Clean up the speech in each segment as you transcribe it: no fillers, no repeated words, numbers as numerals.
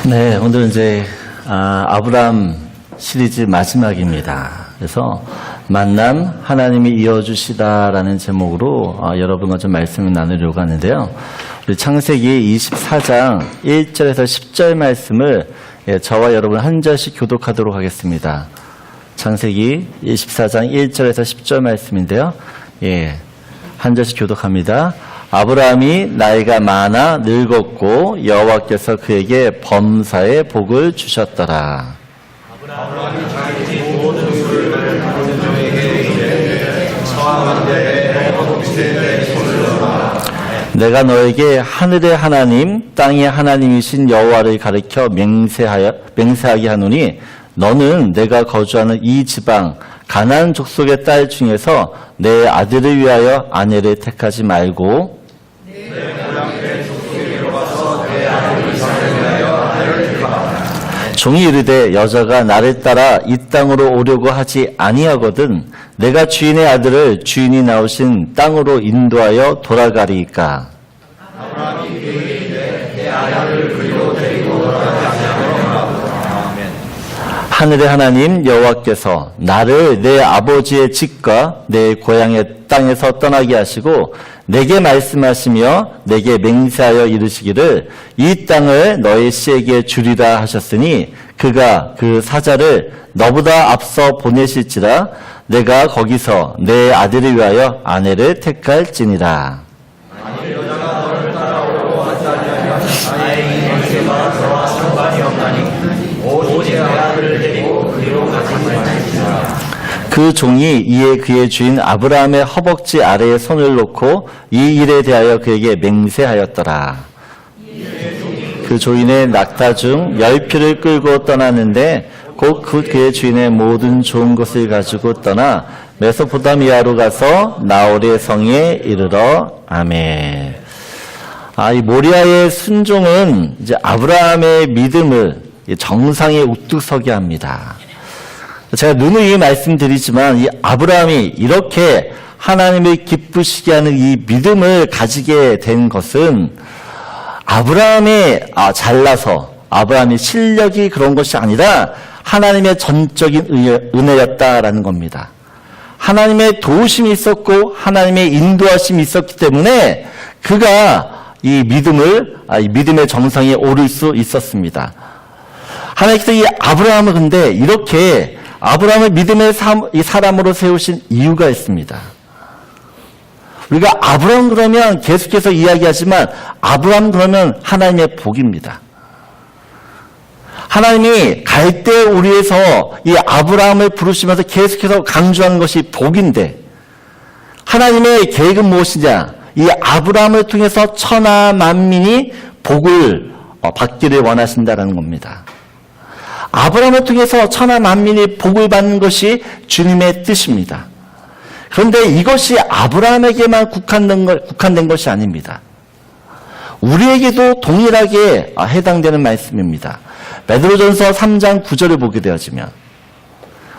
네, 오늘은 이제 아브라함 시리즈 마지막입니다. 그래서 만남 하나님이 이어주시다라는 제목으로 여러분과 좀 말씀을 나누려고 하는데요. 우리 창세기 24장 1절에서 10절 말씀을 저와 여러분 한 절씩 교독하도록 하겠습니다. 창세기 24장 1절에서 10절 말씀인데요. 한 절씩 교독합니다. 아브라함이 나이가 많아 늙었고 여호와께서 그에게 범사의 복을 주셨더라. 아브라함이 자기 모든 수를 가진 자에게 이르되 처한 데에 허벅지에 손을 넣어라. 내가 너에게 하늘의 하나님 땅의 하나님이신 여호와를 가리켜 맹세하게 하노니 너는 내가 거주하는 이 지방 가나안 족속의 딸 중에서 내 아들을 위하여 아내를 택하지 말고 종이 이르되 여자가 나를 따라 이 땅으로 오려고 하지 아니하거든 내가 주인의 아들을 주인이 나오신 땅으로 인도하여 돌아가리이까. 아브라함이 그에게 이르되 내 아들을 그리로 데리고 돌아가지 아니하노라. 아멘. 하늘의 하나님 여호와께서 나를 내 아버지의 집과 내 고향의 땅에서 떠나게 하시고 내게 말씀하시며 내게 맹세하여 이르시기를 이 땅을 너의 씨에게 주리라 하셨으니 그가 그 사자를 너보다 앞서 보내실지라 내가 거기서 내 아들을 위하여 아내를 택할지니라. 만일 여자가 너를 따라오려고 하지 아니하면 나의 이 맹세가 너와 상관이 없나니 오직 내 아들을 데리고 그리로 가지 말지니라. 그 종이 이에 그의 주인 아브라함의 허벅지 아래에 손을 놓고 이 일에 대하여 그에게 맹세하였더라. 그 조인의 낙타 중 10匹를 끌고 떠났는데 곧 그의 주인의 모든 좋은 것을 가지고 떠나 메소포타미아로 가서 나홀의 성에 이르러. 아멘. 이 모리아의 순종은 이제 아브라함의 믿음을 정상에 우뚝 서게 합니다. 제가 누누이 말씀드리지만 이 아브라함이 이렇게 하나님을 기쁘시게 하는 이 믿음을 가지게 된 것은 아브라함이 잘나서 아브라함의 실력이 그런 것이 아니라 하나님의 전적인 은혜였다라는 겁니다. 하나님의 도우심이 있었고 하나님의 인도하심이 있었기 때문에 그가 이 믿음의 정상에 오를 수 있었습니다. 하나님께서 이 아브라함을 근데 이렇게 아브라함을 믿음의 사람으로 세우신 이유가 있습니다. 우리가 아브라함 그러면 계속해서 이야기하지만 아브라함 그러면 하나님의 복입니다. 하나님이 갈대 우리에서 이 아브라함을 부르시면서 계속해서 강조하는 것이 복인데 하나님의 계획은 무엇이냐? 이 아브라함을 통해서 천하 만민이 복을 받기를 원하신다는 겁니다. 아브라함을 통해서 천하 만민이 복을 받는 것이 주님의 뜻입니다. 그런데 이것이 아브라함에게만 국한된 것이 아닙니다. 우리에게도 동일하게 해당되는 말씀입니다. 베드로전서 3장 9절을 보게 되어지면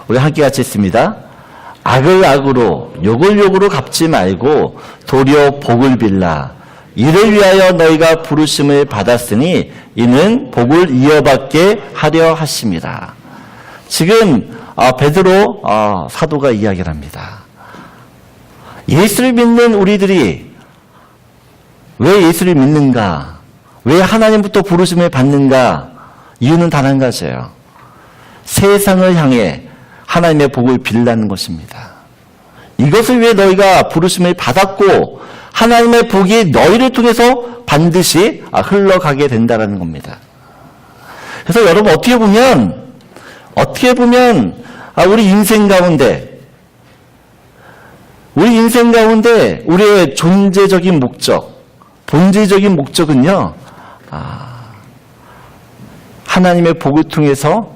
우리 함께 같이 읽습니다. 악을 악으로 욕을 욕으로 갚지 말고 도리어 복을 빌라. 이를 위하여 너희가 부르심을 받았으니 이는 복을 이어받게 하려 하심이라. 지금 베드로 사도가 이야기를 합니다. 예수를 믿는 우리들이 왜 예수를 믿는가? 왜 하나님부터 부르심을 받는가? 이유는 단 한 가지예요. 세상을 향해 하나님의 복을 빌라는 것입니다. 이것을 위해 너희가 부르심을 받았고 하나님의 복이 너희를 통해서 반드시 흘러가게 된다는 겁니다. 그래서 여러분 어떻게 보면 우리 인생 가운데 우리의 존재적인 목적, 본질적인 목적은요, 하나님의 복을 통해서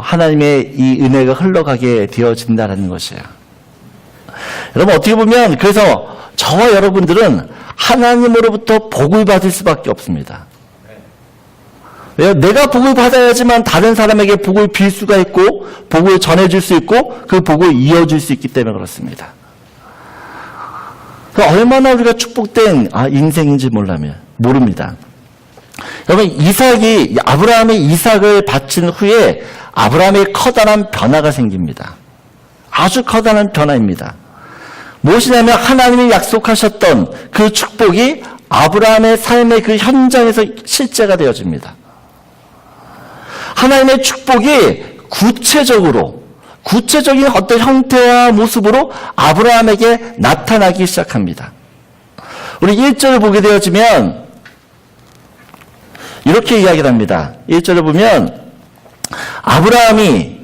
하나님의 이 은혜가 흘러가게 되어진다는 것이에요. 여러분 어떻게 보면 그래서 저와 여러분들은 하나님으로부터 복을 받을 수밖에 없습니다. 왜요? 내가 복을 받아야지만 다른 사람에게 복을 빌 수가 있고 복을 전해줄 수 있고 그 복을 이어줄 수 있기 때문에 그렇습니다. 얼마나 우리가 축복된 인생인지 모릅니다. 여러분, 아브라함이 이삭을 바친 후에 아브라함의 커다란 변화가 생깁니다. 아주 커다란 변화입니다. 무엇이냐면 하나님이 약속하셨던 그 축복이 아브라함의 삶의 그 현장에서 실제가 되어집니다. 하나님의 축복이 구체적인 어떤 형태와 모습으로 아브라함에게 나타나기 시작합니다. 우리 1절을 보게 되어지면 이렇게 이야기를 합니다. 1절을 보면 아브라함이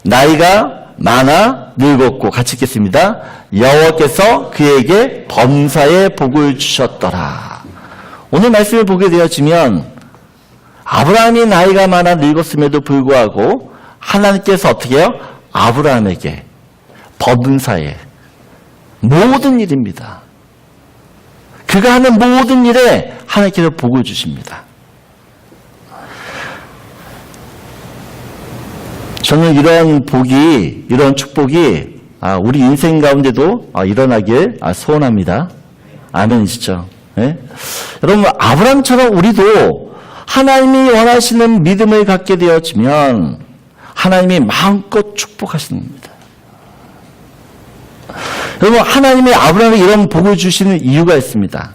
나이가 많아 늙었고, 같이 읽겠습니다. 여호와께서 그에게 범사의 복을 주셨더라. 오늘 말씀을 보게 되어지면 아브라함이 나이가 많아 늙었음에도 불구하고 하나님께서 어떻게 해요? 아브라함에게 범사의 모든 일입니다. 그가 하는 모든 일에 하나님께서 복을 주십니다. 저는 이런 축복이 우리 인생 가운데도 일어나길 소원합니다. 아멘이시죠? 네? 여러분, 아브라함처럼 우리도 하나님이 원하시는 믿음을 갖게 되어지면 하나님이 마음껏 축복하십니다. 여러분, 하나님이 아브라함에게 이런 복을 주시는 이유가 있습니다.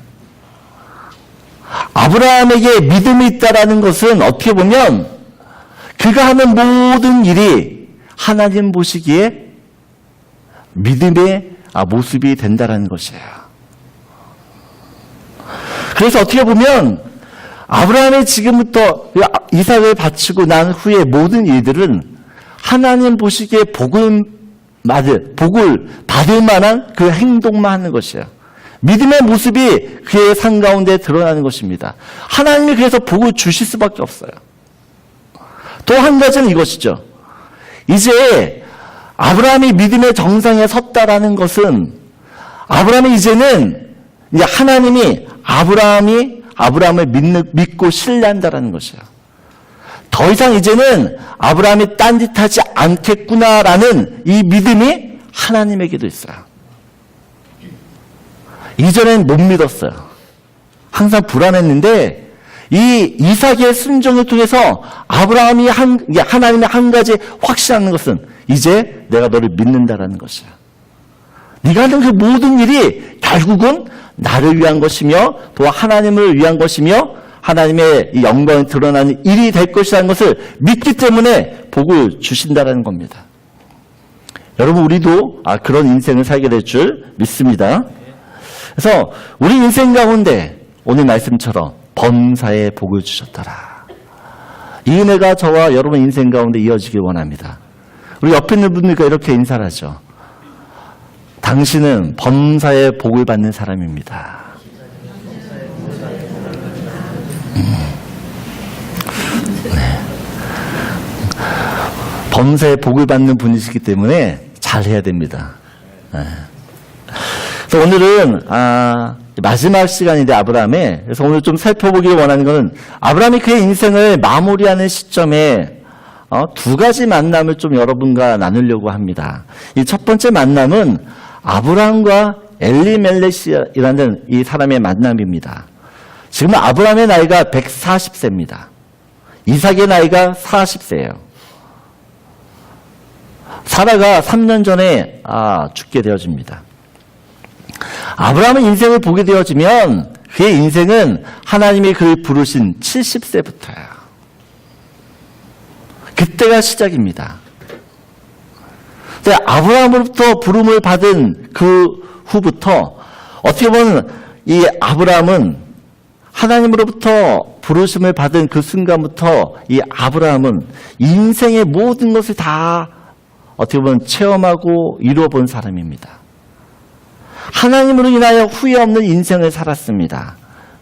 아브라함에게 믿음이 있다라는 것은 어떻게 보면 그가 하는 모든 일이 하나님 보시기에 믿음의 모습이 된다라는 것이에요. 그래서 어떻게 보면 아브라함이 지금부터 이삭을 바치고 난 후에 모든 일들은 하나님 보시기에 복을 받을 만한 그 행동만 하는 것이에요. 믿음의 모습이 그의 삶 가운데 드러나는 것입니다. 하나님이 그래서 복을 주실 수밖에 없어요. 또 한 가지는 이것이죠. 이제 아브라함이 믿음의 정상에 섰다라는 것은 아브라함이 이제는 이제 하나님이 아브라함을 믿고 신뢰한다라는 것이에요. 더 이상 이제는 아브라함이 딴짓하지 않겠구나라는 이 믿음이 하나님에게도 있어요. 이전엔 못 믿었어요. 항상 불안했는데 이 이삭의 순종을 통해서 아브라함이 하나님의 한 가지 확신하는 것은 이제 내가 너를 믿는다라는 것이야. 네가 하는 그 모든 일이 결국은 나를 위한 것이며 또 하나님을 위한 것이며 하나님의 영광이 드러나는 일이 될 것이라는 것을 믿기 때문에 복을 주신다라는 겁니다. 여러분, 우리도 그런 인생을 살게 될 줄 믿습니다. 그래서 우리 인생 가운데 오늘 말씀처럼 범사의 복을 주셨더라. 이 은혜가 저와 여러분 인생 가운데 이어지길 원합니다. 우리 옆에 있는 분들과 이렇게 인사를 하죠. 당신은 범사의 복을 받는 사람입니다. 네. 범사의 복을 받는 분이시기 때문에 잘해야 됩니다. 네. 그래서 오늘은 마지막 시간인데 아브라함의, 그래서 오늘 좀 살펴보기를 원하는 것은 아브라함이 그의 인생을 마무리하는 시점에 두 가지 만남을 좀 여러분과 나누려고 합니다. 이 첫 번째 만남은 아브라함과 엘리멜렉이라는 이 사람의 만남입니다. 지금 아브라함의 나이가 140세입니다. 이삭의 나이가 40세예요. 사라가 3년 전에 죽게 되어집니다. 아브라함의 인생을 보게 되어지면 그의 인생은 하나님이 그를 부르신 70세부터예요. 그때가 시작입니다. 아브라함으로부터 부름을 받은 그 후부터 어떻게 보면 이 아브라함은 하나님으로부터 부르심을 받은 그 순간부터 이 아브라함은 인생의 모든 것을 다 어떻게 보면 체험하고 이루어 본 사람입니다. 하나님으로 인하여 후회 없는 인생을 살았습니다.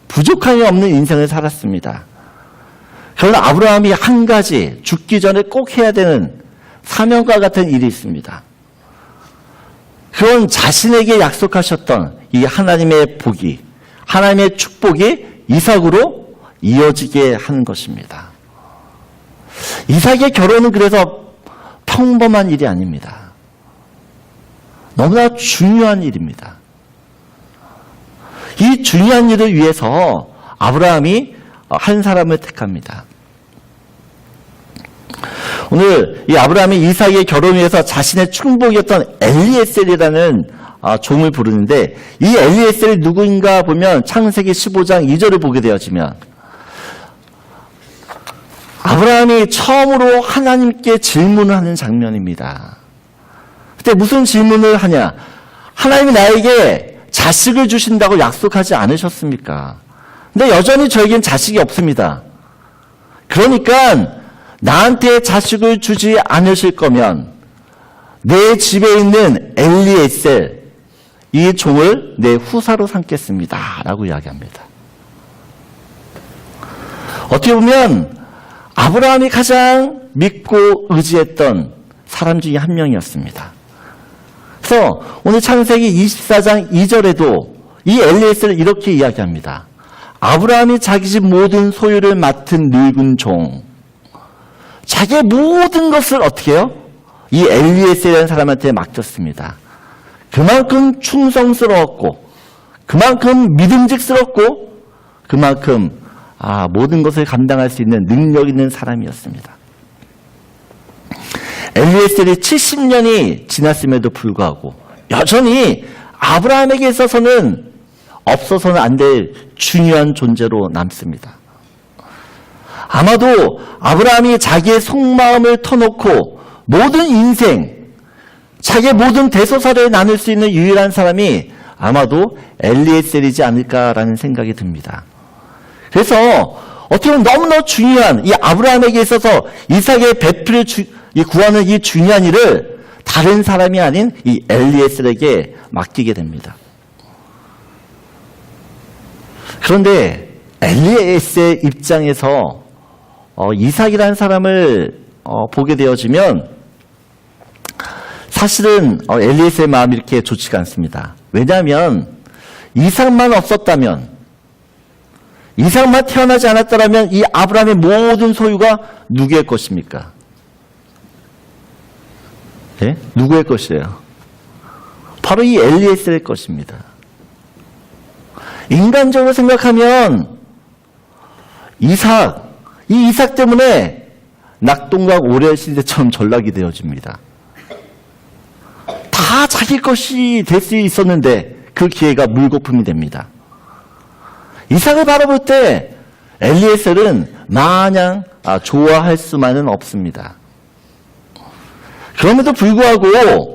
부족함이 없는 인생을 살았습니다. 그러나 아브라함이 한 가지 죽기 전에 꼭 해야 되는 사명과 같은 일이 있습니다. 그건 자신에게 약속하셨던 이 하나님의 복이, 하나님의 축복이 이삭으로 이어지게 하는 것입니다. 이삭의 결혼은 그래서 평범한 일이 아닙니다. 너무나 중요한 일입니다. 이 중요한 일을 위해서 아브라함이 한 사람을 택합니다. 오늘 이 아브라함이 이삭의 결혼을 위해서 자신의 충복이었던 엘리에셀이라는 종을 부르는데, 이 엘리에셀이 누구인가 보면 창세기 15장 2절을 보게 되어지면 아브라함이 처음으로 하나님께 질문을 하는 장면입니다. 그때 무슨 질문을 하냐? 하나님이 나에게 자식을 주신다고 약속하지 않으셨습니까? 근데 여전히 저에겐 자식이 없습니다. 그러니까 나한테 자식을 주지 않으실 거면 내 집에 있는 엘리에셀, 이 종을 내 후사로 삼겠습니다 라고 이야기합니다. 어떻게 보면 아브라함이 가장 믿고 의지했던 사람 중에 한 명이었습니다. 그래서 오늘 창세기 24장 2절에도 이 엘리에셀을 이렇게 이야기합니다. 아브라함이 자기 집 모든 소유를 맡은 늙은 종, 자기의 모든 것을 어떻게 해요? 이 엘리에셀이라는 사람한테 맡겼습니다. 그만큼 충성스러웠고, 그만큼 믿음직스럽고, 그만큼 모든 것을 감당할 수 있는 능력 있는 사람이었습니다. 엘리에셀이 70년이 지났음에도 불구하고 여전히 아브라함에게 있어서는 없어서는 안 될 중요한 존재로 남습니다. 아마도 아브라함이 자기의 속마음을 터놓고 모든 인생, 자기의 모든 대소사를 나눌 수 있는 유일한 사람이 아마도 엘리에셀이지 않을까라는 생각이 듭니다. 그래서 어떻게 보면 너무나 중요한 이 아브라함에게 있어서 이삭의 배필을 구하는 이 중요한 일을 다른 사람이 아닌 이 엘리에셀에게 맡기게 됩니다. 그런데 엘리에셀 입장에서 이삭이라는 사람을 보게 되어지면 사실은 엘리에셀의 마음이 이렇게 좋지가 않습니다. 왜냐하면 이삭만 없었다면, 이삭만 태어나지 않았다면 이 아브라함의 모든 소유가 누구의 것입니까? 네? 누구의 것이에요? 바로 이 엘리에셀의 것입니다. 인간적으로 생각하면 이 이삭 때문에 낙동강 오레시대처럼 전락이 되어집니다. 다 자기 것이 될 수 있었는데 그 기회가 물거품이 됩니다. 이삭을 바라볼 때 엘리에셀은 마냥 좋아할 수만은 없습니다. 그럼에도 불구하고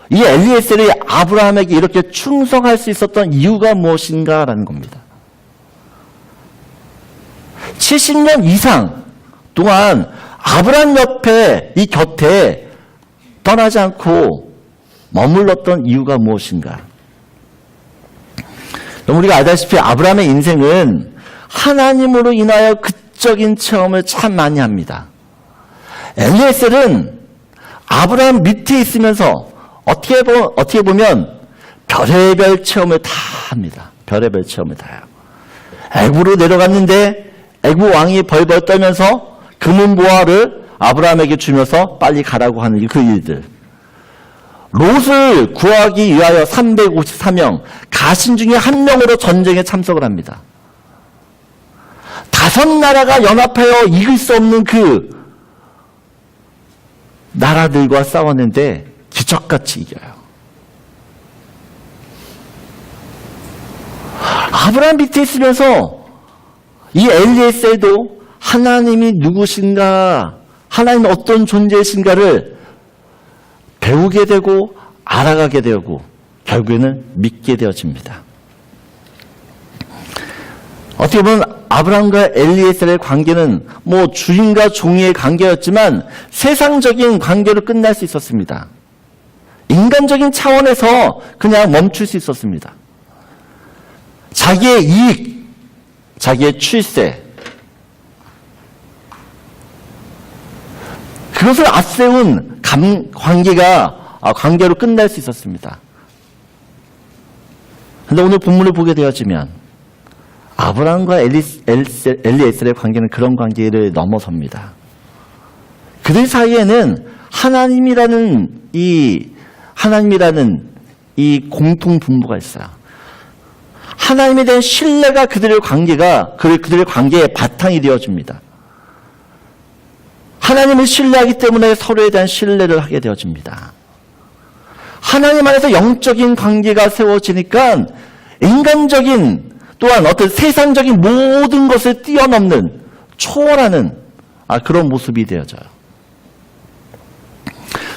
이 엘리에셀이 아브라함에게 이렇게 충성할 수 있었던 이유가 무엇인가라는 겁니다. 70년 이상 동안 아브라함 옆에, 이 곁에 떠나지 않고 머물렀던 이유가 무엇인가? 우리가 알다시피 아브라함의 인생은 하나님으로 인하여 극적인 체험을 참 많이 합니다. 엘리에셀은 아브라함 밑에 있으면서 어떻게 보면 별의별 체험을 다 합니다. 별의별 체험을 다 해요. 애굽으로 내려갔는데 애굽 왕이 벌벌 떨면서 금은보화를 아브라함에게 주면서 빨리 가라고 하는 그 일들. 롯을 구하기 위하여 354명 가신 중에 한 명으로 전쟁에 참석을 합니다. 5 나라가 연합하여 이길 수 없는 그 나라들과 싸웠는데 기적같이 이겨요. 아브라함 밑에 있으면서 이 엘리에셀도 하나님이 누구신가, 하나님은 어떤 존재이신가를 배우게 되고 알아가게 되고 결국에는 믿게 되어집니다. 어떻게 보면 아브라함과 엘리에셀의 관계는 주인과 종의 관계였지만 세상적인 관계로 끝날 수 있었습니다. 인간적인 차원에서 그냥 멈출 수 있었습니다. 자기의 이익, 자기의 출세, 그것을 앞세운 관계로 끝날 수 있었습니다. 그런데 오늘 본문을 보게 되어지면 아브라함과 엘리에셀의 관계는 그런 관계를 넘어섭니다. 그들 사이에는 하나님이라는 이 공통 분모가 있어요. 하나님에 대한 신뢰가 그들의 관계의 바탕이 되어줍니다. 하나님을 신뢰하기 때문에 서로에 대한 신뢰를 하게 되어집니다. 하나님 안에서 영적인 관계가 세워지니까 인간적인 또한 어떤 세상적인 모든 것을 뛰어넘는 초월하는 그런 모습이 되어져요.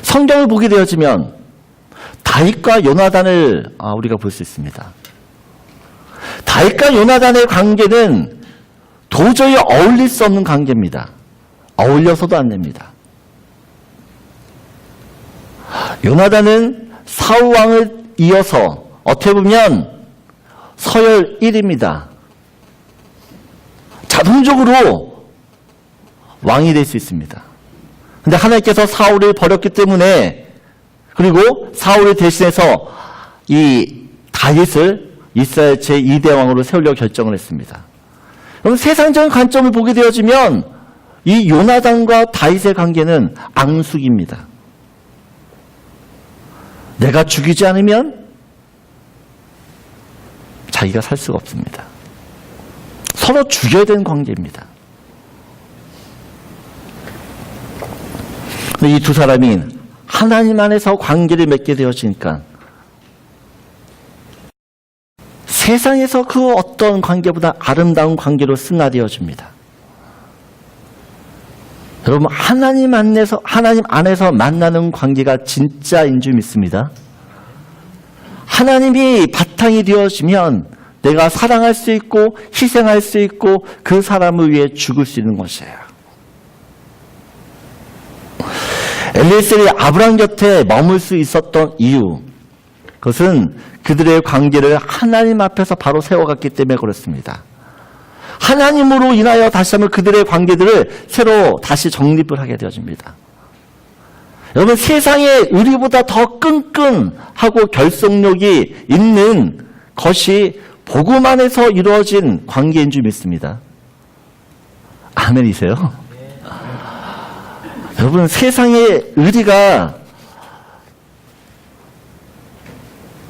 성경을 보게 되어지면 다윗과 요나단을 우리가 볼 수 있습니다. 다윗과 요나단의 관계는 도저히 어울릴 수 없는 관계입니다. 어울려서도 안 됩니다. 요나단은 사울 왕을 이어서 어떻게 보면 서열 1위입니다. 자동적으로 왕이 될 수 있습니다. 근데 하나님께서 사울을 버렸기 때문에, 그리고 사울을 대신해서 이 다윗을 이스라엘 제2대 왕으로 세우려고 결정을 했습니다. 그럼 세상적인 관점을 보게 되어지면 이 요나단과 다윗의 관계는 앙숙입니다. 내가 죽이지 않으면 자기가 살 수가 없습니다. 서로 죽여야 되는 관계입니다. 이 두 사람이 하나님 안에서 관계를 맺게 되어지니까 세상에서 그 어떤 관계보다 아름다운 관계로 승화되어집니다. 여러분, 하나님 안에서 만나는 관계가 진짜인 줄 믿습니다. 하나님이 바탕이 되어지면 내가 사랑할 수 있고 희생할 수 있고 그 사람을 위해 죽을 수 있는 것이에요. 엘리에셀이 아브라함 곁에 머물 수 있었던 이유, 그것은 그들의 관계를 하나님 앞에서 바로 세워갔기 때문에 그렇습니다. 하나님으로 인하여 다시 한번 그들의 관계들을 새로 다시 정립을 하게 되어집니다. 여러분, 세상의 의리보다 더 끈끈하고 결속력이 있는 것이 복음 안에서 이루어진 관계인 줄 믿습니다. 아멘이세요? 여러분, 세상의 의리가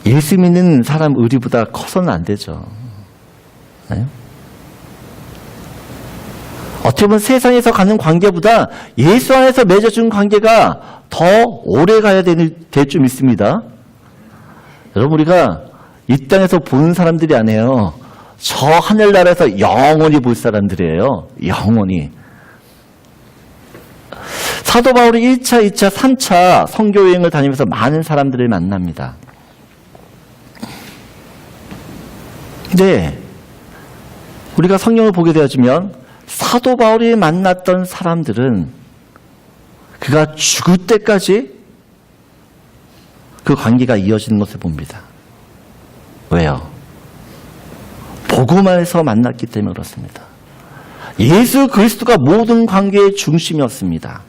예수 믿는 사람 의리보다 커서는 안 되죠. 네? 어떻게 보면 세상에서 갖는 관계보다 예수 안에서 맺어준 관계가 더 오래 가야 될 줄 믿습니다. 여러분, 우리가 이 땅에서 보는 사람들이 아니에요. 저 하늘나라에서 영원히 볼 사람들이에요. 영원히. 사도 바울이 1차, 2차, 3차 선교여행을 다니면서 많은 사람들을 만납니다. 근데 우리가 성경을 보게 되어지면 사도 바울이 만났던 사람들은 그가 죽을 때까지 그 관계가 이어지는 것을 봅니다. 왜요? 복음 안에서 만났기 때문에 그렇습니다. 예수 그리스도가 모든 관계의 중심이었습니다.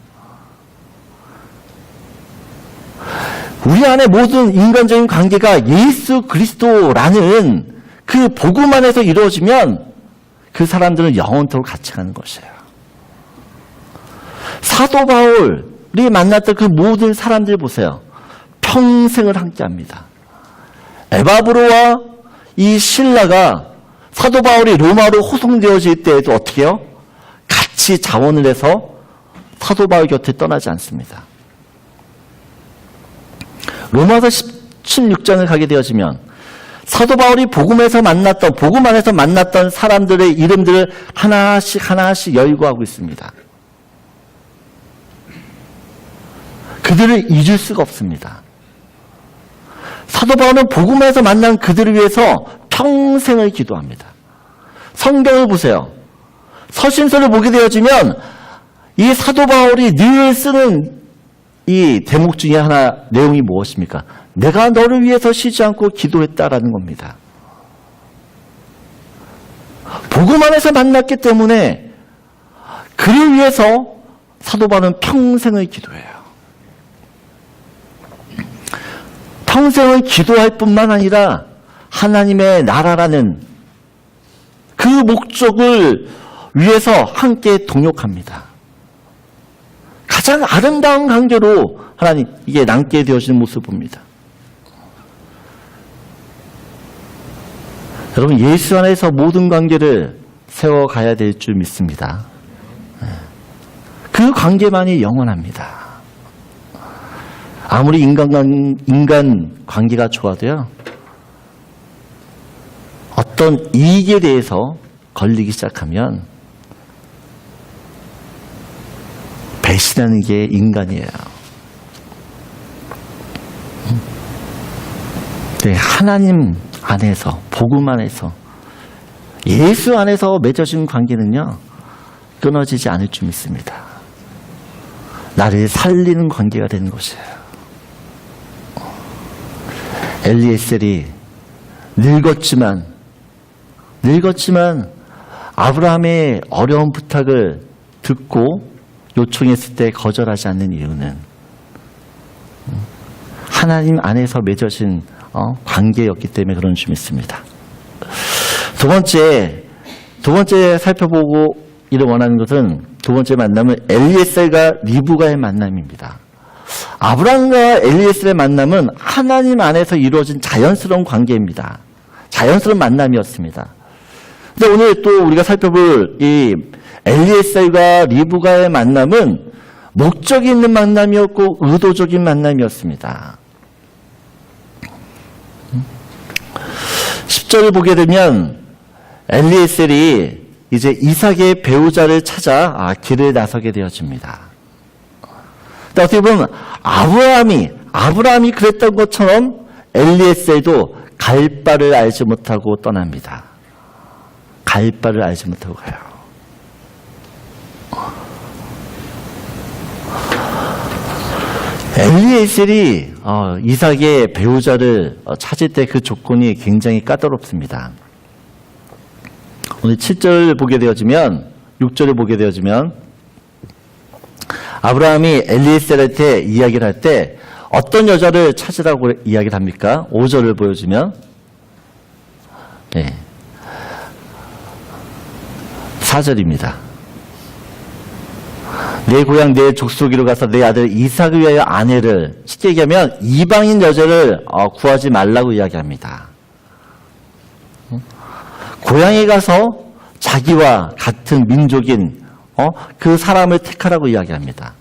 우리 안에 모든 인간적인 관계가 예수 그리스도라는 그 복음 안에서 이루어지면 그 사람들은 영원토록 같이 가는 것이에요. 사도 바울이 만났던 그 모든 사람들 보세요. 평생을 함께합니다. 에바브로와 이 실라가 사도 바울이 로마로 호송되어질 때에도 어떻게 해요? 같이 자원을 해서 사도 바울 곁에 떠나지 않습니다. 로마서 16장을 가게 되어지면 사도 바울이 복음 안에서 만났던 사람들의 이름들을 하나씩 열거하고 있습니다. 그들을 잊을 수가 없습니다. 사도 바울은 복음 안에서 만난 그들을 위해서 평생을 기도합니다. 성경을 보세요. 서신서를 보게 되어지면 이 사도 바울이 늘 쓰는 이 대목 중에 하나 내용이 무엇입니까? 내가 너를 위해서 쉬지 않고 기도했다라는 겁니다. 복음 안에서 만났기 때문에 그를 위해서 사도 바울은 평생을 기도해요. 평생을 기도할 뿐만 아니라 하나님의 나라라는 그 목적을 위해서 함께 동역합니다. 가장 아름다운 관계로 하나님 이게 남게 되어지는 모습을 봅니다. 여러분, 예수 안에서 모든 관계를 세워가야 될 줄 믿습니다. 그 관계만이 영원합니다. 아무리 인간 관계가 좋아도요, 어떤 이익에 대해서 걸리기 시작하면 배신하는 게 인간이에요. 네, 하나님 안에서, 복음 안에서, 예수 안에서 맺어진 관계는요, 끊어지지 않을 줄 믿습니다. 나를 살리는 관계가 되는 것이에요. 엘리에셀이 늙었지만 아브라함의 어려운 부탁을 듣고 요청했을 때 거절하지 않는 이유는 하나님 안에서 맺어진 관계였기 때문에 그런 줄 믿습니다. 두 번째 살펴보고 이를 원하는 것은, 두 번째 만남은 엘리에셀과 리브가의 만남입니다. 아브라함과 엘리에셀의 만남은 하나님 안에서 이루어진 자연스러운 관계입니다. 자연스러운 만남이었습니다. 근데 오늘 또 우리가 살펴볼 이 엘리에셀과 리브가의 만남은 목적이 있는 만남이었고 의도적인 만남이었습니다. 10절을 보게 되면 엘리에셀이 이제 이삭의 배우자를 찾아 길을 나서게 되어집니다. 어떻게 보면 아브라함이 그랬던 것처럼 엘리에셀도 갈 바를 알지 못하고 떠납니다. 갈 바를 알지 못하고 가요. 엘리에셀이 이삭의 배우자를 찾을 때 그 조건이 굉장히 까다롭습니다. 오늘 7절 보게 되어지면, 6절을 보게 되어지면 아브라함이 엘리에셀한테 이야기를 할 때 어떤 여자를 찾으라고 이야기를 합니까? 5절을 보여주면, 네, 4절입니다. 내 고향 내 족속으로 가서 내 아들 이삭을 위하여 아내를, 쉽게 얘기하면 이방인 여자를 구하지 말라고 이야기합니다. 고향에 가서 자기와 같은 민족인 그 사람을 택하라고 이야기합니다.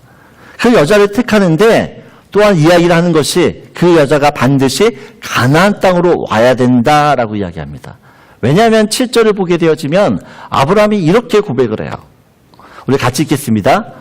그 여자를 택하는데 또한 이야기를 하는 것이 그 여자가 반드시 가나안 땅으로 와야 된다라고 이야기합니다. 왜냐하면 7절을 보게 되어지면 아브라함이 이렇게 고백을 해요. 우리 같이 읽겠습니다.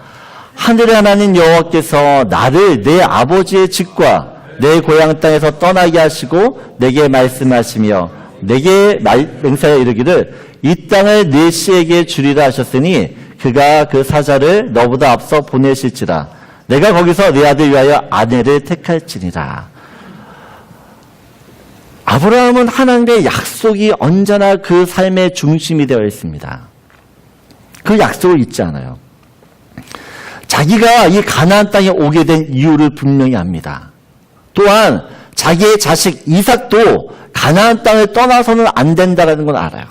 하늘의 하나님 여호와께서 나를 내 아버지의 집과 내 고향 땅에서 떠나게 하시고 내게 말씀하시며 내게 맹세하여 이르기를 이 땅을 내 씨에게 주리라 하셨으니 그가 그 사자를 너보다 앞서 보내실지라 내가 거기서 내 아들 위하여 아내를 택할지니라. 아브라함은 하나님의 약속이 언제나 그 삶의 중심이 되어 있습니다. 그 약속을 잊지 않아요. 자기가 이 가나안 땅에 오게 된 이유를 분명히 압니다. 또한 자기의 자식 이삭도 가나안 땅을 떠나서는 안 된다는 걸 알아요.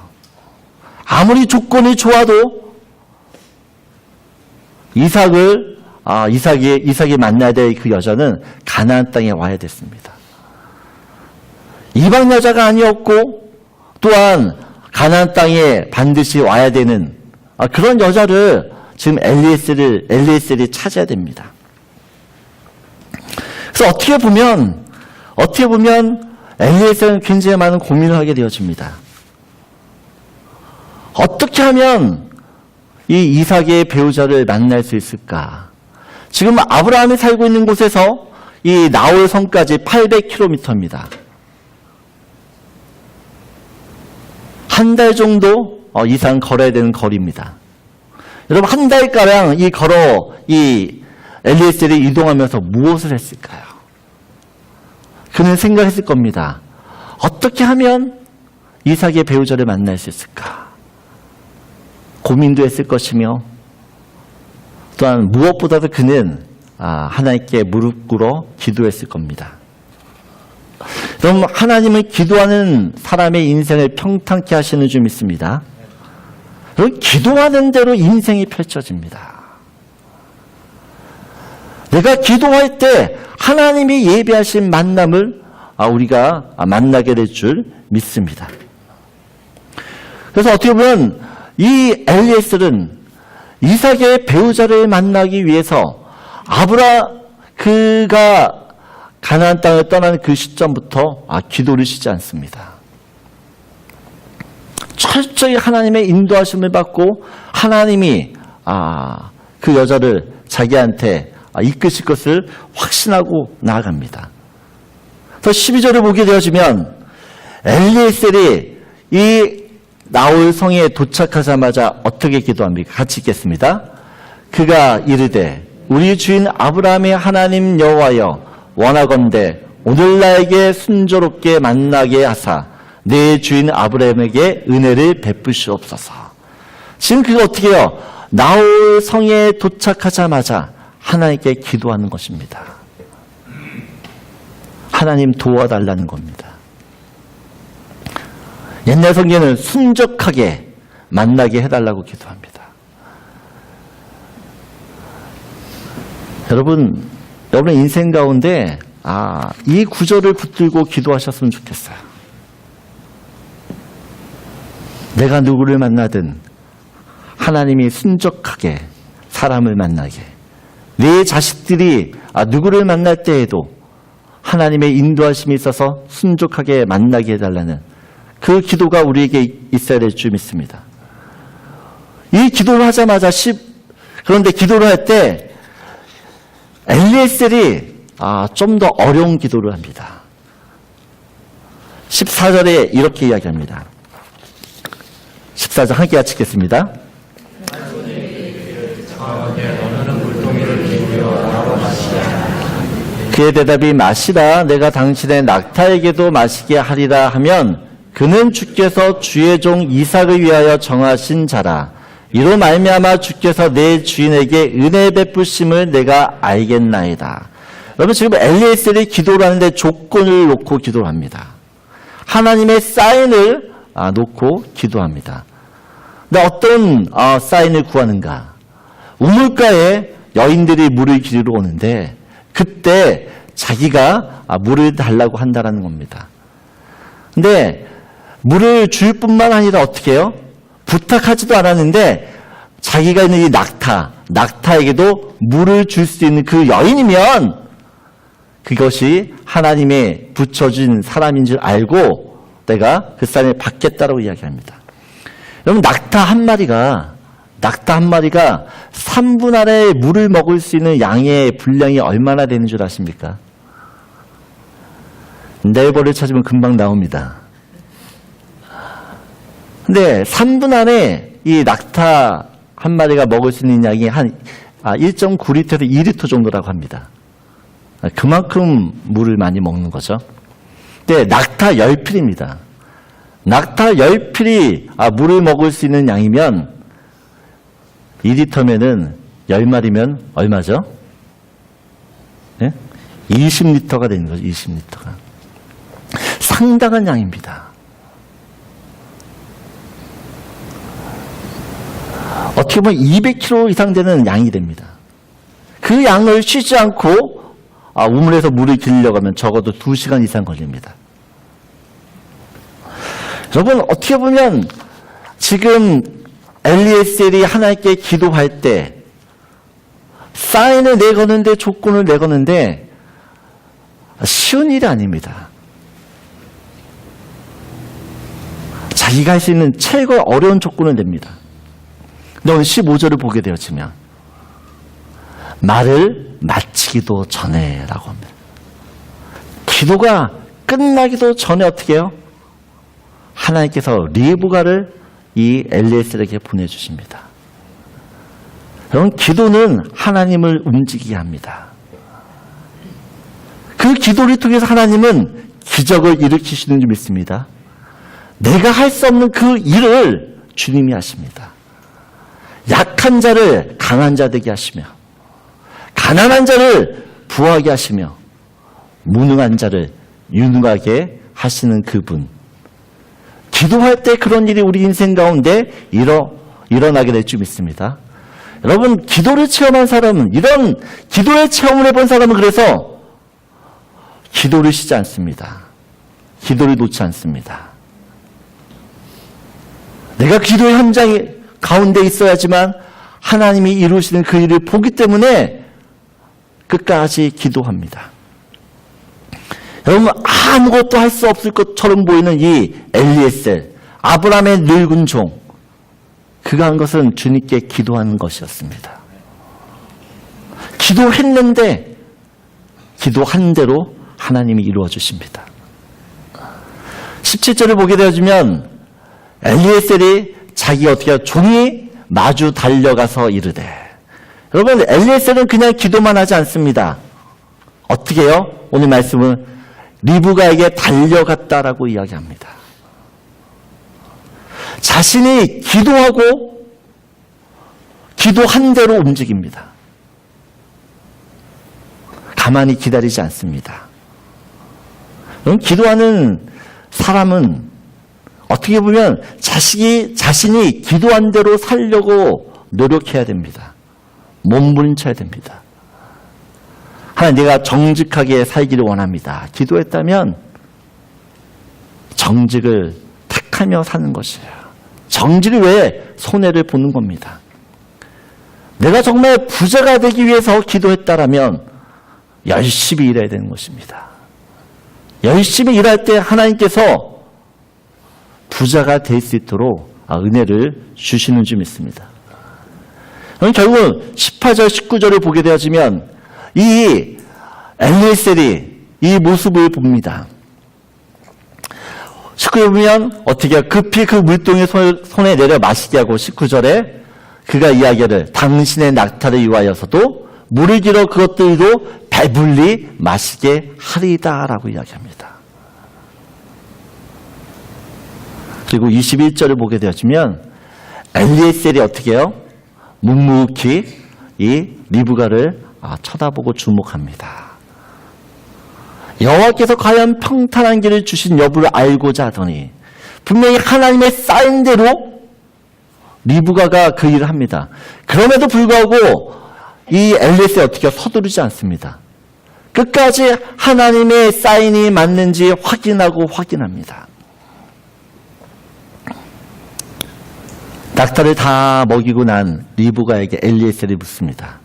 아무리 조건이 좋아도 이삭이 만나야 될 그 여자는 가나안 땅에 와야 됐습니다. 이방 여자가 아니었고 또한 가나안 땅에 반드시 와야 되는 그런 여자를 지금 엘리에셀이 찾아야 됩니다. 그래서 어떻게 보면 엘리에셀은 굉장히 많은 고민을 하게 되어집니다. 어떻게 하면 이 이삭의 배우자를 만날 수 있을까? 지금 아브라함이 살고 있는 곳에서 이 나홀 성까지 800km입니다. 한 달 정도 이상 걸어야 되는 거리입니다. 여러분, 한 달가량 이 엘리에셀이 이동하면서 무엇을 했을까요? 그는 생각했을 겁니다. 어떻게 하면 이삭의 배우자를 만날 수 있을까? 고민도 했을 것이며 또한 무엇보다도 그는 하나님께 무릎 꿇어 기도했을 겁니다. 그럼 하나님은 기도하는 사람의 인생을 평탄케 하시는 줄 믿습니다. 기도하는 대로 인생이 펼쳐집니다. 내가 기도할 때 하나님이 예비하신 만남을 우리가 만나게 될 줄 믿습니다. 그래서 어떻게 보면 이 엘리에셀은 이삭의 배우자를 만나기 위해서 그가 가나안 땅을 떠나는 그 시점부터 기도를 쉬지 않습니다. 철저히 하나님의 인도하심을 받고 하나님이 그 여자를 자기한테 이끄실 것을 확신하고 나아갑니다. 그래서 12절을 보게 되어지면 엘리에셀이 이 나홀 성에 도착하자마자 어떻게 기도합니까? 같이 읽겠습니다. 그가 이르되 우리 주인 아브라함의 하나님 여호와여 원하건대 오늘 나에게 순조롭게 만나게 하사 내 주인 아브라함에게 은혜를 베푸시옵소서. 지금 그가 어떻게 해요? 나홀 성에 도착하자마자 하나님께 기도하는 것입니다. 하나님 도와달라는 겁니다. 옛날 성경에는 순적하게 만나게 해달라고 기도합니다. 여러분 인생 가운데 이 구절을 붙들고 기도하셨으면 좋겠어요. 내가 누구를 만나든 하나님이 순적하게 사람을 만나게, 내 자식들이 누구를 만날 때에도 하나님의 인도하심이 있어서 순적하게 만나게 해달라는 그 기도가 우리에게 있어야 될 줄 믿습니다. 이 기도를 하자마자 그런데 기도를 할 때 엘리에셀이 좀 더 어려운 기도를 합니다. 14절에 이렇게 이야기합니다. 14절 함께 같이 읽겠습니다. 그의 대답이 마시라 내가 당신의 낙타에게도 마시게 하리라 하면 그는 주께서 주의 종 이삭을 위하여 정하신 자라. 이로 말미암아 주께서 내 주인에게 은혜 베푸심을 내가 알겠나이다. 여러분 지금 엘리에셀이 기도를 하는데 조건을 놓고 기도를 합니다. 하나님의 사인을 놓고 기도합니다. 근데 어떤 사인을 구하는가? 우물가에 여인들이 물을 기르러 오는데 그때 자기가 물을 달라고 한다는 겁니다. 근데 물을 줄 뿐만 아니라 어떻게 해요? 부탁하지도 않았는데 자기가 있는 이 낙타에게도 물을 줄 수 있는 그 여인이면 그것이 하나님의 붙여준 사람인 줄 알고 내가 그 사람을 받겠다라고 이야기합니다. 여러분 낙타 한 마리가 3분 안에 물을 먹을 수 있는 양의 분량이 얼마나 되는 줄 아십니까? 네이버를 찾으면 금방 나옵니다. 근데 3분 안에 이 낙타 한 마리가 먹을 수 있는 양이 한 1.9리터에서 2리터 정도라고 합니다. 그만큼 물을 많이 먹는 거죠. 근데 낙타 10필입니다. 낙타 10필이 물을 먹을 수 있는 양이면 2리터면은 10마리면 얼마죠? 네? 20리터가 되는 거죠. 20리터가. 상당한 양입니다. 어떻게 보면 200kg 이상 되는 양이 됩니다. 그 양을 쉬지 않고 우물에서 물을 기르려고 하면 적어도 2시간 이상 걸립니다. 여러분 어떻게 보면 지금 엘리에셀이 하나님께 기도할 때 사인을 내거는데 조건을 내거는데 쉬운 일이 아닙니다. 자기가 할 수 있는 최고 어려운 조건을 냅니다. 근데 오늘 15절을 보게 되어지면 말을 마치기도 전에 라고 합니다. 기도가 끝나기도 전에 어떻게 해요? 하나님께서 리브가를 이 엘리에셀에게 보내주십니다. 여러분 기도는 하나님을 움직이게 합니다. 그 기도를 통해서 하나님은 기적을 일으키시는 줄 믿습니다. 내가 할 수 없는 그 일을 주님이 하십니다. 약한 자를 강한 자 되게 하시며 가난한 자를 부하게 하시며 무능한 자를 유능하게 하시는 그분. 기도할 때 그런 일이 우리 인생 가운데 일어나게 될 줄 믿습니다. 여러분 기도를 체험한 사람은 이런 기도의 체험을 해본 사람은 그래서 기도를 쉬지 않습니다. 기도를 놓지 않습니다. 내가 기도의 현장 가운데 있어야지만 하나님이 이루시는 그 일을 보기 때문에 끝까지 기도합니다. 여러분, 아무것도 할 수 없을 것처럼 보이는 이 엘리에셀, 아브라함의 늙은 종, 그가 한 것은 주님께 기도하는 것이었습니다. 기도했는데 기도한 대로 하나님이 이루어 주십니다. 17절을 보게 되어지면 엘리에셀이 자기 어떻게 종이 마주 달려가서 이르되, 여러분, 엘리에셀은 그냥 기도만 하지 않습니다. 어떻게 해요? 오늘 말씀은 리브가에게 달려갔다라고 이야기합니다. 자신이 기도하고 기도한 대로 움직입니다. 가만히 기다리지 않습니다. 기도하는 사람은 어떻게 보면 자신이 기도한 대로 살려고 노력해야 됩니다. 몸부림쳐야 됩니다. 하나님, 내가 정직하게 살기를 원합니다. 기도했다면 정직을 택하며 사는 것이에요. 정직을 위해 손해를 보는 겁니다. 내가 정말 부자가 되기 위해서 기도했다라면 열심히 일해야 되는 것입니다. 열심히 일할 때 하나님께서 부자가 될 수 있도록 은혜를 주시는 줄 믿습니다. 결국은 18절, 19절을 보게 되어지면 이 엘리에셀이 이 모습을 봅니다. 19절에 보면 어떻게 해요? 급히 그 물동이 손에 내려 마시게 하고 19절에 그가 이야기를 당신의 낙타를 위하여서도 물을 길어 그것들도 배불리 마시게 하리다라고 이야기합니다. 그리고 21절을 보게 되어지면 엘리에셀이 어떻게 해요? 묵묵히 이 리브가를 쳐다보고 주목합니다. 여호와께서 과연 평탄한 길을 주신 여부를 알고자 하더니 분명히 하나님의 사인대로 리브가가 그 일을 합니다. 그럼에도 불구하고 이 엘리에셀이 어떻게 서두르지 않습니다. 끝까지 하나님의 사인이 맞는지 확인합니다. 낙타를 다 먹이고 난 리브가에게 엘리에셀이 묻습니다.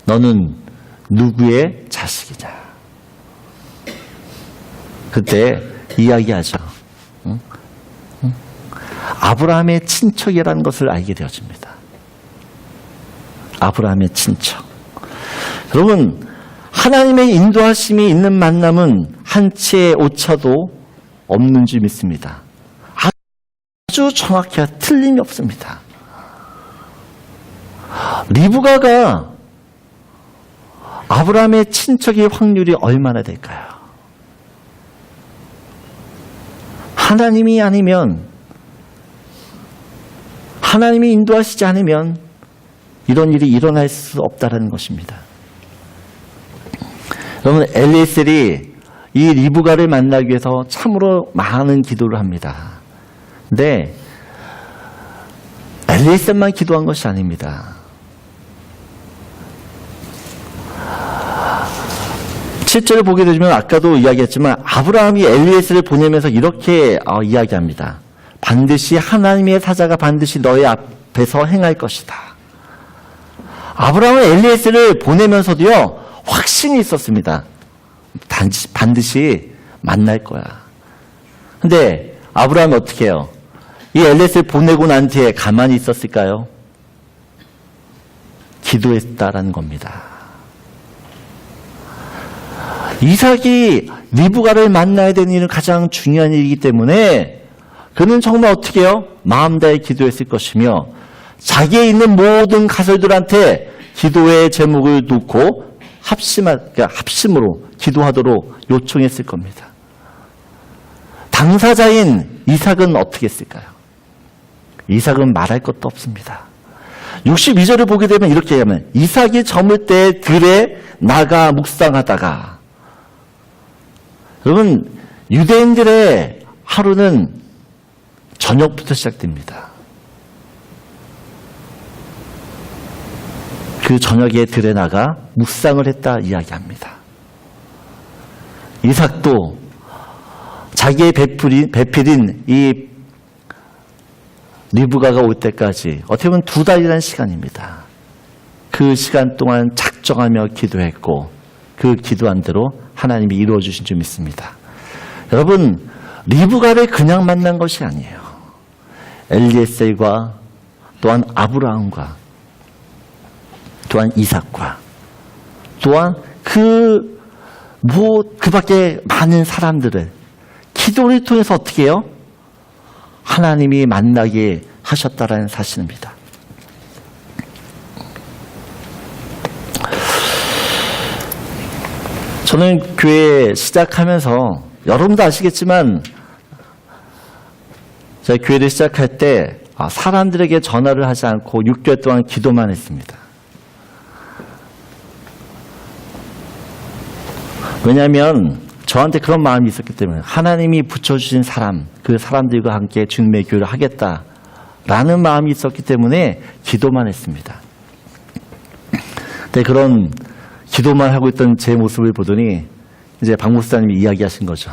너는 누구의 자식이냐? 그때 이야기하죠. 아브라함의 친척이라는 것을 알게 되어집니다. 아브라함의 친척. 여러분, 하나님의 인도하심이 있는 만남은 한치의 오차도 없는 줄 믿습니다. 아주 정확해야 틀림이 없습니다. 리브가가 아브라함의 친척의 확률이 얼마나 될까요? 하나님이 아니면, 하나님이 인도하시지 않으면 이런 일이 일어날 수 없다는 것입니다. 여러분, 엘리에셀이 이 리브가를 만나기 위해서 참으로 많은 기도를 합니다. 근데 엘리에셀만 기도한 것이 아닙니다. 7절을 보게 되면 아까도 이야기했지만 아브라함이 엘리에셀을 보내면서 이렇게 이야기합니다. 반드시 하나님의 사자가 반드시 너의 앞에서 행할 것이다. 아브라함은 엘리에셀을 보내면서도요, 확신이 있었습니다. 반드시 만날 거야. 근데 아브라함이 어떻게 해요? 이 엘리에셀을 보내고 난 뒤에 가만히 있었을까요? 기도했다라는 겁니다. 이삭이 리브가를 만나야 되는 일은 가장 중요한 일이기 때문에 그는 정말 어떻게 해요? 마음 다해 기도했을 것이며 자기에 있는 모든 가설들한테 기도의 제목을 놓고 합심으로 기도하도록 요청했을 겁니다. 당사자인 이삭은 어떻게 했을까요? 이삭은 말할 것도 없습니다. 62절을 보게 되면 이렇게 얘기하면 이삭이 저물 때 들에 나가 묵상하다가, 여러분, 유대인들의 하루는 저녁부터 시작됩니다. 그 저녁에 들에 나가 묵상을 했다 이야기합니다. 이삭도 자기의 배필인 이 리브가가 올 때까지 어떻게 보면 2달이라는 시간입니다. 그 시간 동안 작정하며 기도했고 그 기도한 대로 하나님이 이루어 주신 줄 믿습니다. 여러분, 리브가를 그냥 만난 것이 아니에요. 엘리에셀과 또한 아브라함과 또한 이삭과 또한 그 밖에 많은 사람들을 기도를 통해서 어떻게 해요? 하나님이 만나게 하셨다라는 사실입니다. 저는 교회 시작하면서 여러분도 아시겠지만 제가 교회를 시작할 때 사람들에게 전화를 하지 않고 6개월 동안 기도만 했습니다. 왜냐하면 저한테 그런 마음이 있었기 때문에 하나님이 붙여주신 사람, 그 사람들과 함께 주님의 교회를 하겠다라는 마음이 있었기 때문에 기도만 했습니다. 근데 그런 기도만 하고 있던 제 모습을 보더니 이제 박 목사님이 이야기하신 거죠.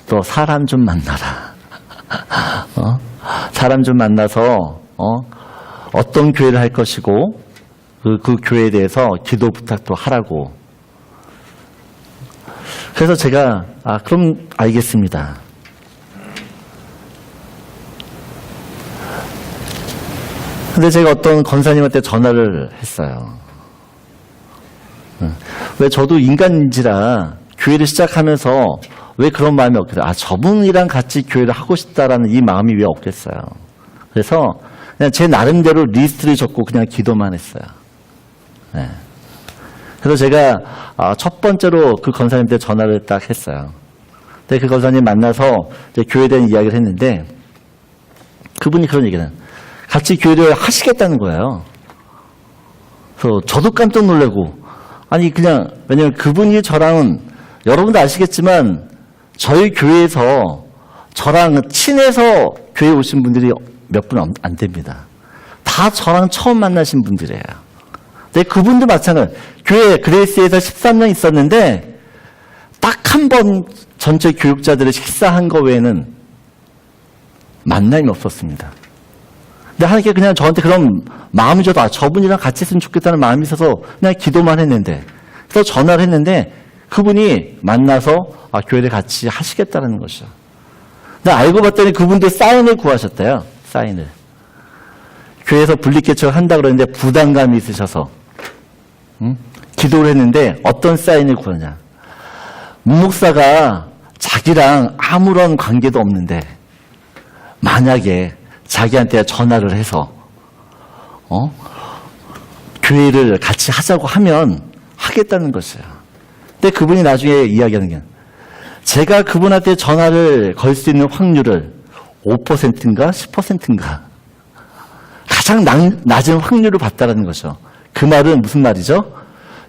또 사람 좀 만나라. 사람 좀 만나서 어떤 교회를 할 것이고 그 교회에 대해서 기도 부탁도 하라고. 그래서 제가 그럼 알겠습니다. 근데 제가 어떤 권사님한테 전화를 했어요. 왜 저도 인간인지라 교회를 시작하면서 왜 그런 마음이 없겠어요? 저분이랑 같이 교회를 하고 싶다라는 이 마음이 왜 없겠어요? 그래서 그냥 제 나름대로 리스트를 적고 그냥 기도만 했어요. 네. 그래서 제가 첫 번째로 그 권사님한테 전화를 딱 했어요. 근데 그 권사님 만나서 이제 교회에 대한 이야기를 했는데 그분이 그런 얘기는 같이 교회를 하시겠다는 거예요. 그래서 저도 깜짝 놀라고 왜냐면 그분이 저랑은 여러분도 아시겠지만 저희 교회에서 저랑 친해서 교회에 오신 분들이 몇 분 안 됩니다. 다 저랑 처음 만나신 분들이에요. 근데 그분도 마찬가지로 교회 그레이스에서 13년 있었는데 딱 한 번 전체 교육자들의 식사한 거 외에는 만남이 없었습니다. 근데 하나님께 그냥 저한테 그런 마음이 줘도 저분이랑 같이 있으면 좋겠다는 마음이 있어서 그냥 기도만 했는데 그래서 전화를 했는데 그분이 만나서 교회를 같이 하시겠다는 것이죠. 근데 알고 봤더니 그분도 사인을 구하셨대요. 사인을. 교회에서 분리개척을 한다 그러는데 부담감이 있으셔서 기도를 했는데 어떤 사인을 구하냐. 목사가 자기랑 아무런 관계도 없는데 만약에 자기한테 전화를 해서 교회를 같이 하자고 하면 하겠다는 것이에요. 근데 그분이 나중에 이야기하는 게 제가 그분한테 전화를 걸 수 있는 확률을 5%인가 10%인가 가장 낮은 확률을 봤다라는 거죠. 그 말은 무슨 말이죠?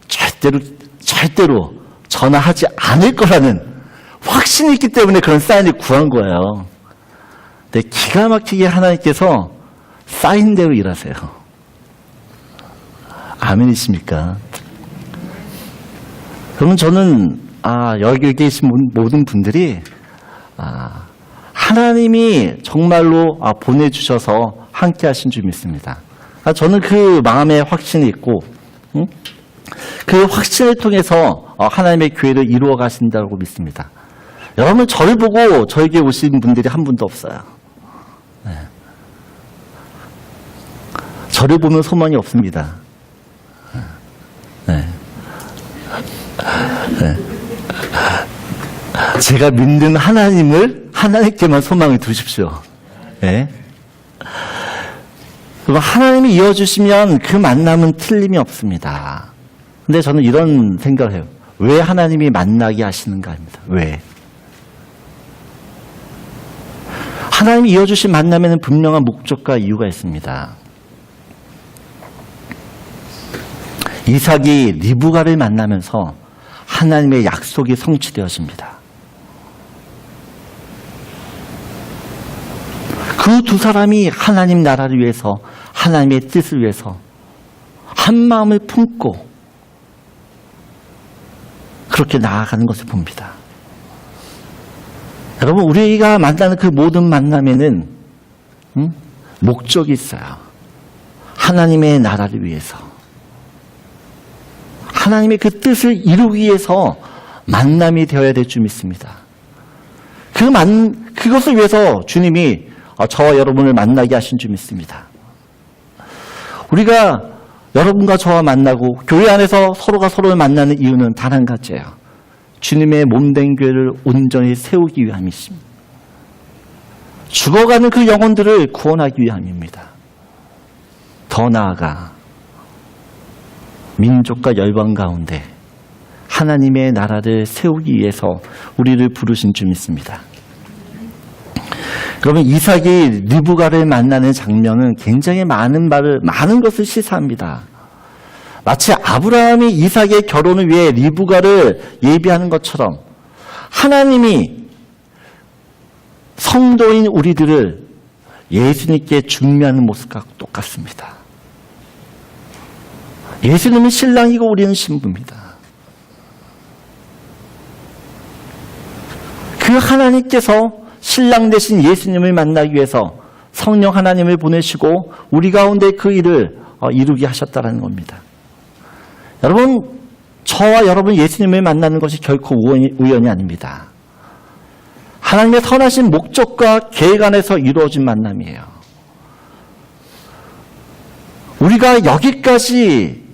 절대로 전화하지 않을 거라는 확신이 있기 때문에 그런 사인을 구한 거예요. 근데 기가 막히게 하나님께서 사인대로 일하세요. 아멘이십니까? 그러면 저는 여기 계신 모든 분들이 하나님이 정말로 보내주셔서 함께 하신 줄 믿습니다. 저는 그 마음에 확신이 있고 그 확신을 통해서 하나님의 교회를 이루어 가신다고 믿습니다. 여러분 저를 보고 저에게 오신 분들이 한 분도 없어요. 네. 저를 보면 소망이 없습니다. 네. 네. 제가 믿는 하나님께만 소망을 두십시오. 네. 그리고 하나님이 이어주시면 그 만남은 틀림이 없습니다. 근데 저는 이런 생각을 해요. 왜 하나님이 만나게 하시는가 합니다. 왜? 하나님이 이어주신 만남에는 분명한 목적과 이유가 있습니다. 이삭이 리브가를 만나면서 하나님의 약속이 성취되어집니다. 그 두 사람이 하나님 나라를 위해서 하나님의 뜻을 위해서 한 마음을 품고 그렇게 나아가는 것을 봅니다. 여러분 우리가 만나는 그 모든 만남에는 목적이 있어요. 하나님의 나라를 위해서. 하나님의 그 뜻을 이루기 위해서 만남이 되어야 될 줄 믿습니다. 그것을 위해서 주님이 저와 여러분을 만나게 하신 줄 믿습니다. 우리가 여러분과 저와 만나고 교회 안에서 서로가 서로를 만나는 이유는 단 한 가지예요. 주님의 몸된 교회를 온전히 세우기 위함이십니다. 죽어가는 그 영혼들을 구원하기 위함입니다. 더 나아가 민족과 열방 가운데 하나님의 나라를 세우기 위해서 우리를 부르신 줄 믿습니다. 그러면 이삭이 리브가를 만나는 장면은 굉장히 많은 것을 시사합니다. 마치 아브라함이 이삭의 결혼을 위해 리브가를 예비하는 것처럼 하나님이 성도인 우리들을 예수님께 중매하는 모습과 똑같습니다. 예수님은 신랑이고 우리는 신부입니다. 그 하나님께서 신랑 되신 예수님을 만나기 위해서 성령 하나님을 보내시고 우리 가운데 그 일을 이루게 하셨다는 겁니다. 여러분, 저와 여러분 예수님을 만나는 것이 결코 우연이 아닙니다. 하나님의 선하신 목적과 계획 안에서 이루어진 만남이에요. 우리가 여기까지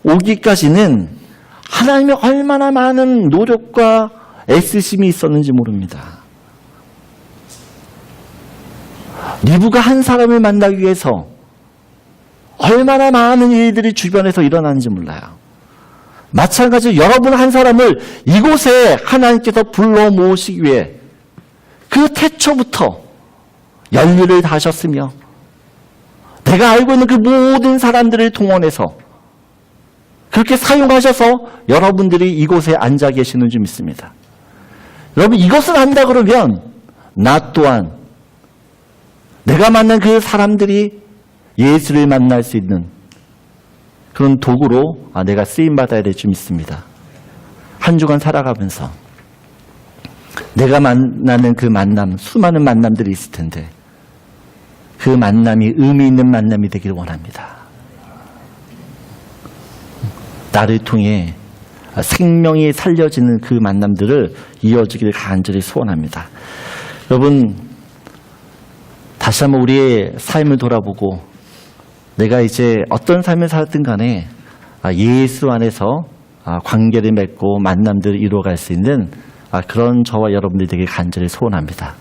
오기까지는 하나님의 얼마나 많은 노력과 애쓰심이 있었는지 모릅니다. 리브가 한 사람을 만나기 위해서 얼마나 많은 일들이 주변에서 일어나는지 몰라요. 마찬가지로 여러분 한 사람을 이곳에 하나님께서 불러 모으시기 위해 그 태초부터 연륜을 다하셨으며 내가 알고 있는 그 모든 사람들을 동원해서 그렇게 사용하셔서 여러분들이 이곳에 앉아 계시는 줄 믿습니다. 여러분, 이것을 안다 그러면 나 또한 내가 만난 그 사람들이 예수를 만날 수 있는 그런 도구로 내가 쓰임받아야 될 줄 믿습니다. 한 주간 살아가면서 내가 만나는 그 만남, 수많은 만남들이 있을 텐데 그 만남이 의미 있는 만남이 되기를 원합니다. 나를 통해 생명이 살려지는 그 만남들을 이어지기를 간절히 소원합니다. 여러분, 다시 한번 우리의 삶을 돌아보고 내가 이제 어떤 삶을 살았든 간에 예수 안에서 관계를 맺고 만남들을 이루어갈 수 있는 그런 저와 여러분들이 되길 간절히 소원합니다.